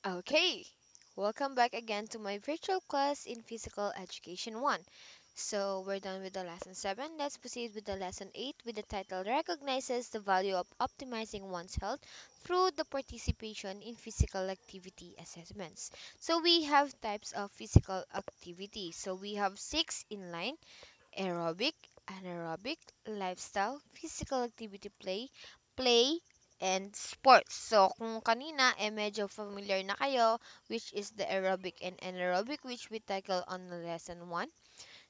Okay, welcome back again to my virtual class in Physical Education 1. So, we're done with the lesson 7. Let's proceed with the lesson 8 with the title Recognizes the Value of Optimizing One's Health Through the Participation in Physical Activity Assessments. So, we have types of physical activity. So, we have 6 in line: aerobic, anaerobic, lifestyle, physical activity play, and sports. So, kung kanina, medyo familiar na kayo, which is the aerobic and anaerobic, which we tackle on the lesson 1.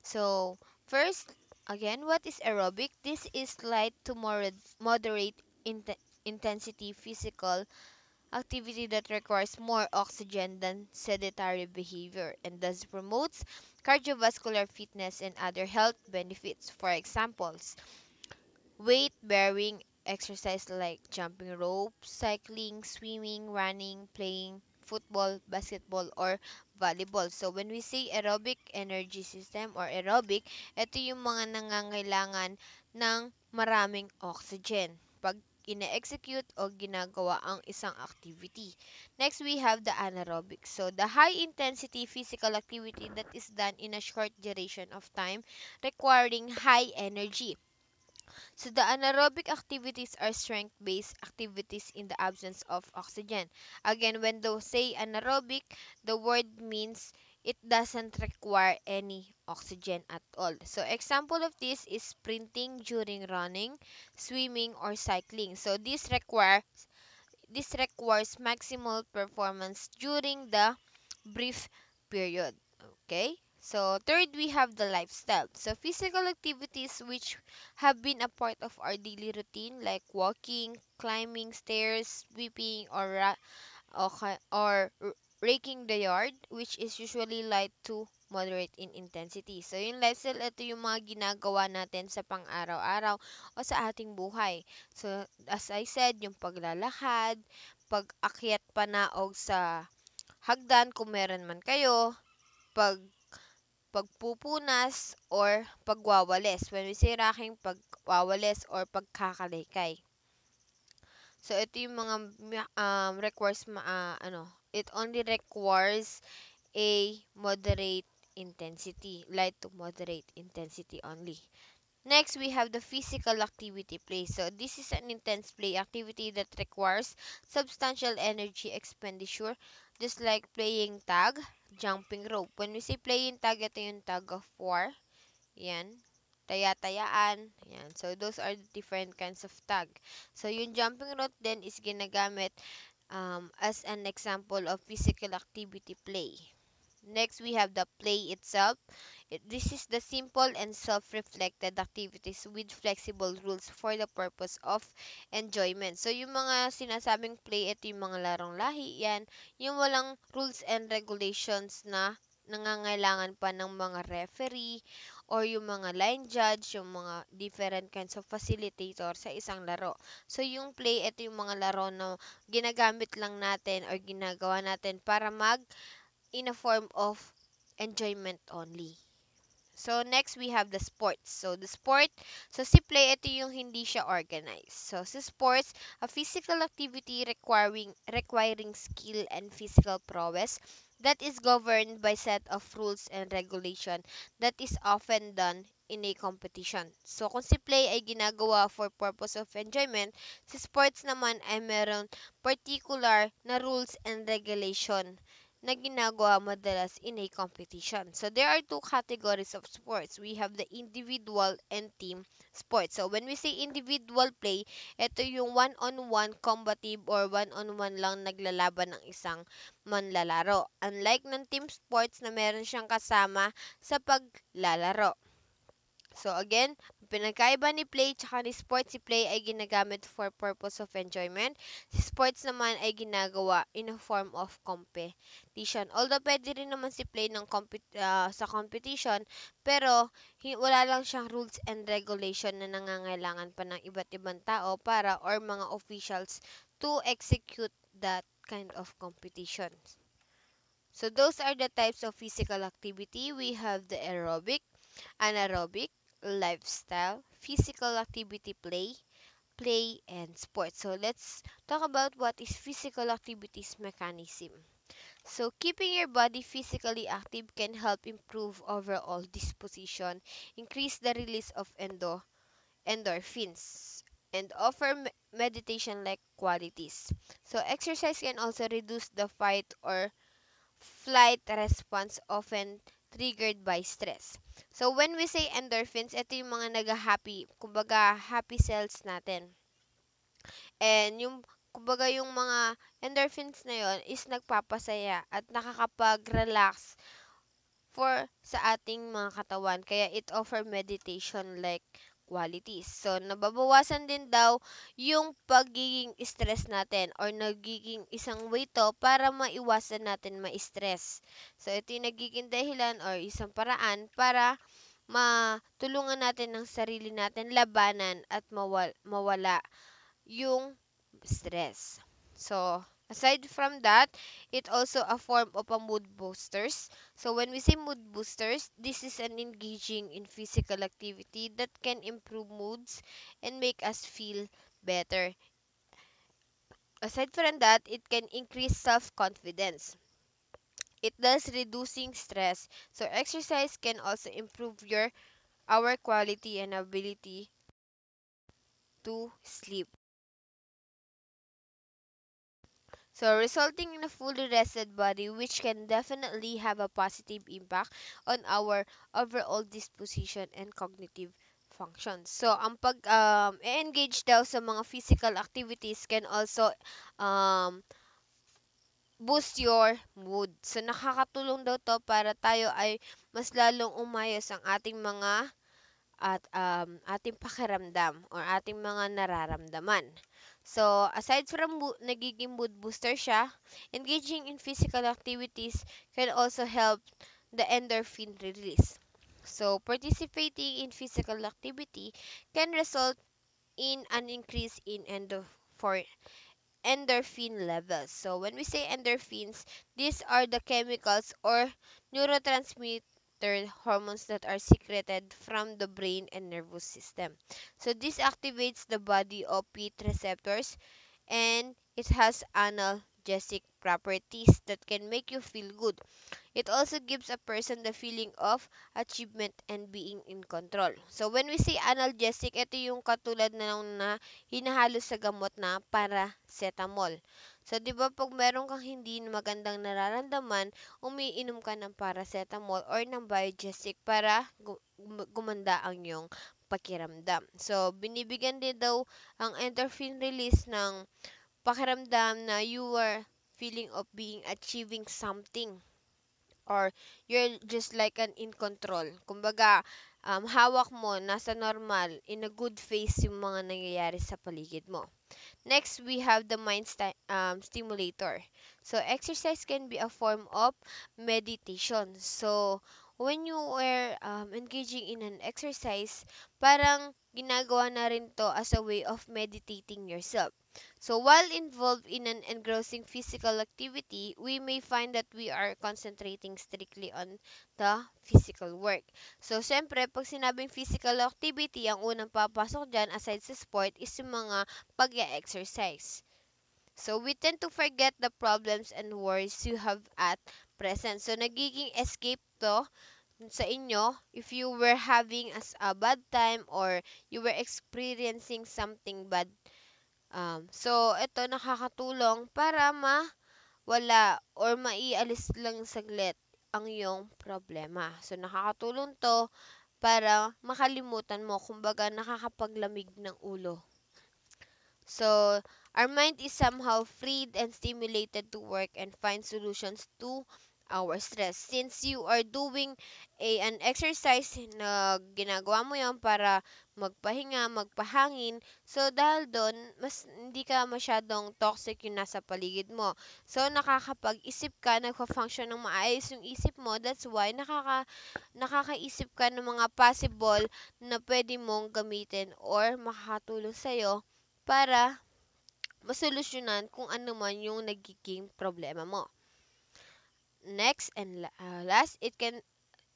So, first, again, what is aerobic? This is light to moderate intensity physical activity that requires more oxygen than sedentary behavior and thus promotes cardiovascular fitness and other health benefits. For examples, weight bearing exercise like jumping rope, cycling, swimming, running, playing football, basketball, or volleyball. So, when we say aerobic energy system or aerobic, ito yung mga nangangailangan ng maraming oxygen pag ine-execute o ginagawa ang isang activity. Next, we have the anaerobic. So, the high-intensity physical activity that is done in a short duration of time requiring high energy. So the anaerobic activities are strength-based activities in the absence of oxygen. Again, when they say anaerobic, the word means it doesn't require any oxygen at all. So example of this is sprinting during running, swimming, or cycling. So this requires maximal performance during the brief period. Okay? So, third, we have the lifestyle. So, physical activities which have been a part of our daily routine, like walking, climbing stairs, sweeping, or raking the yard, which is usually light to moderate in intensity. So, yung lifestyle, ito yung mga ginagawa natin sa pang-araw-araw o sa ating buhay. So, as I said, yung paglalakad, pag-akyat panaog sa hagdan kung meron man kayo, pag pagpupunas or pagwawalis. When we say racking, pagwawalis or pagkakalaykay. So ito yung mga it only requires a moderate intensity, light to moderate intensity only. Next, we have the physical activity play. So, this is an intense play activity that requires substantial energy expenditure, just like playing tag, jumping rope. When we say playing tag, ito yung tag of war. Yan. Taya-tayaan. Yan. So, those are the different kinds of tag. So, yung jumping rope then is ginagamit as an example of physical activity play. Next, we have the play itself. This is the simple and self-reflected activities with flexible rules for the purpose of enjoyment. So, yung mga sinasabing play, ito yung mga larong lahi, yan. Yung walang rules and regulations na nangangailangan pa ng mga referee or yung mga line judge, yung mga different kinds of facilitator sa isang laro. So, yung play, ito yung mga laro na ginagamit lang natin or ginagawa natin para in a form of enjoyment only. So, next we have the sports. So, the sport, so si play, ito yung hindi siya organized. So, si sports, a physical activity requiring skill and physical prowess that is governed by set of rules and regulation that is often done in a competition. So, kung si play ay ginagawa for purpose of enjoyment, si sports naman ay meron particular na rules and regulation na ginagawa madalas in a competition. So, there are two categories of sports. We have the individual and team sports. So, when we say individual play, ito yung one-on-one combative or one-on-one lang naglalaban ng isang manlalaro. Unlike ng team sports na meron siyang kasama sa paglalaro. So again, pinagkaiba ni play tsaka ni sports, si play ay ginagamit for purpose of enjoyment. Si sports naman ay ginagawa in a form of competition. Although pwede rin naman si play sa competition, pero wala lang siyang rules and regulation na nangangailangan pa ng iba't ibang tao para or mga officials to execute that kind of competition. So those are the types of physical activity. We have the aerobic, anaerobic, lifestyle, physical activity play, and sports. So let's talk about what is physical activities mechanism. So keeping your body physically active can help improve overall disposition, increase the release of endorphins, and offer meditation-like qualities. So exercise can also reduce the fight or flight response often triggered by stress. So when we say endorphins, ito yung mga nag-happy, kumbaga happy cells natin. And yung kumbaga yung mga endorphins na yon is nagpapasaya at nakakapag-relax sa ating mga katawan. Kaya it offer meditation like qualities. So, nababawasan din daw yung pagiging stress natin or nagiging isang way to para maiwasan natin ma-stress. So, ito yung nagiging dahilan or isang paraan para matulungan natin ng sarili natin labanan at mawala yung stress. So, aside from that, it also a form of a mood boosters. So, when we say mood boosters, this is an engaging in physical activity that can improve moods and make us feel better. Aside from that, it can increase self-confidence. It does reducing stress. So, exercise can also improve our quality and ability to sleep. So, resulting in a fully rested body, which can definitely have a positive impact on our overall disposition and cognitive functions. So, ang engage daw sa mga physical activities can also um, boost your mood. So, nakakatulong daw to para tayo ay mas lalong umayos ang ating mga ating pakiramdam or ating mga nararamdaman. So, aside from nagiging mood booster siya, engaging in physical activities can also help the endorphin release. So, participating in physical activity can result in an increase in endorphin levels. So when we say endorphins, these are the chemicals or neurotransmitter hormones that are secreted from the brain and nervous system. So this activates the body opiate receptors and it has analgesic properties that can make you feel good. It also gives a person the feeling of achievement and being in control. So, when we say analgesic, ito yung katulad na hinahalo sa gamot na paracetamol. So, di ba pag meron kang hindi magandang nararamdaman, umiinom ka ng paracetamol or ng biogesic para gumanda ang iyong pakiramdam. So, binibigyan din daw ang endorphin release ng pakiramdam na you are feeling of being achieving something or you're just like an in control. Kumbaga, hawak mo, nasa normal, in a good phase yung mga nangyayari sa paligid mo. Next, we have the mind stimulator. So, exercise can be a form of meditation. So, when you are engaging in an exercise, parang ginagawa na rin to as a way of meditating yourself. So, while involved in an engrossing physical activity, we may find that we are concentrating strictly on the physical work. So, syempre, pag sinabing physical activity, ang unang papasok dyan, aside sa sport, is yung mga pag-exercise. So, we tend to forget the problems and worries you have at present. So, nagiging escape to sa inyo if you were having a bad time or you were experiencing something bad. So, ito nakakatulong para mawala or maialis lang saglit ang iyong problema. So, nakakatulong to para makalimutan mo, kumbaga nakakapaglamig ng ulo. So, our mind is somehow freed and stimulated to work and find solutions to our stress. Since you are doing an exercise na ginagawa mo yan para magpahinga, magpahangin, so dahil doon, mas hindi ka masyadong toxic yung nasa paligid mo. So, nakakapag-isip ka, nagpa-function ng maayos yung isip mo, that's why nakakaisip ka ng mga possible na pwede mong gamitin or makakatulong sa'yo para masolusyonan kung ano man yung nagiging problema mo. Next and last, it can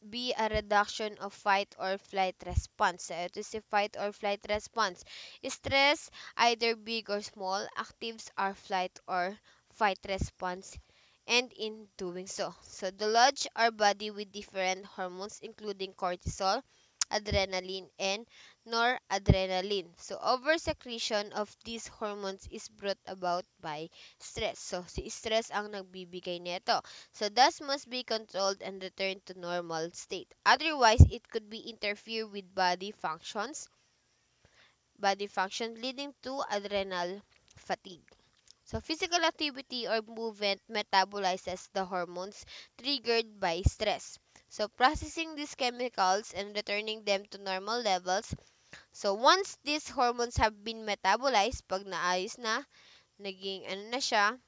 be a reduction of fight or flight response. So, ito si fight or flight response. Stress, either big or small, actives our flight or fight response and in doing so. So, the lodge our body with different hormones including cortisol, adrenaline, and noradrenaline. So, oversecretion of these hormones is brought about by stress. So, si stress ang nagbibigay nito. So, thus must be controlled and returned to normal state. Otherwise, it could be interfere with body function leading to adrenal fatigue. So, physical activity or movement metabolizes the hormones triggered by stress. So, processing these chemicals and returning them to normal levels. So, once these hormones have been metabolized, pag naayos na, naging ano na siya,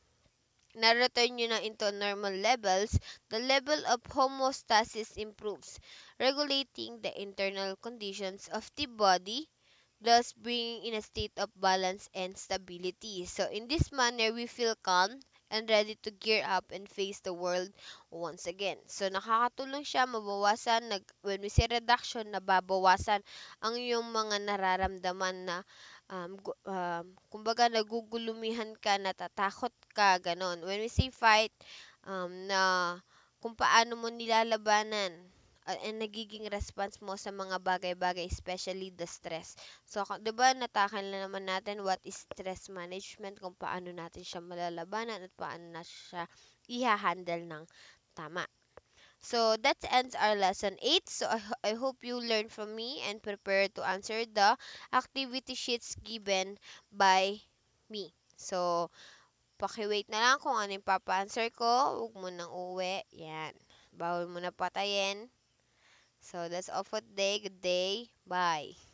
na-return nyo na into normal levels, the level of homeostasis improves, regulating the internal conditions of the body, thus bringing in a state of balance and stability. So, in this manner, we feel calm and ready to gear up and face the world once again. So, nakakatulong siya mabawasan, when we say reduction, nababawasan ang yung mga nararamdaman na kumbaga nagugulumihan ka, natatakot ka, ganon. When we say fight, na kung paano mo nilalabanan and nagiging response mo sa mga bagay-bagay, especially the stress. So, 'di ba natakal na naman natin what is stress management, kung paano natin siya malalabanan at paano na siya iha-handle ng tama. So, that ends our lesson 8. So, I hope you learn from me and prepare to answer the activity sheets given by me. So, paki-wait na lang kung ano yung papa-answer ko. Huwag mo nang uuwi. Yan. Bawal mo na patayin. So, that's all for today. Good day. Bye.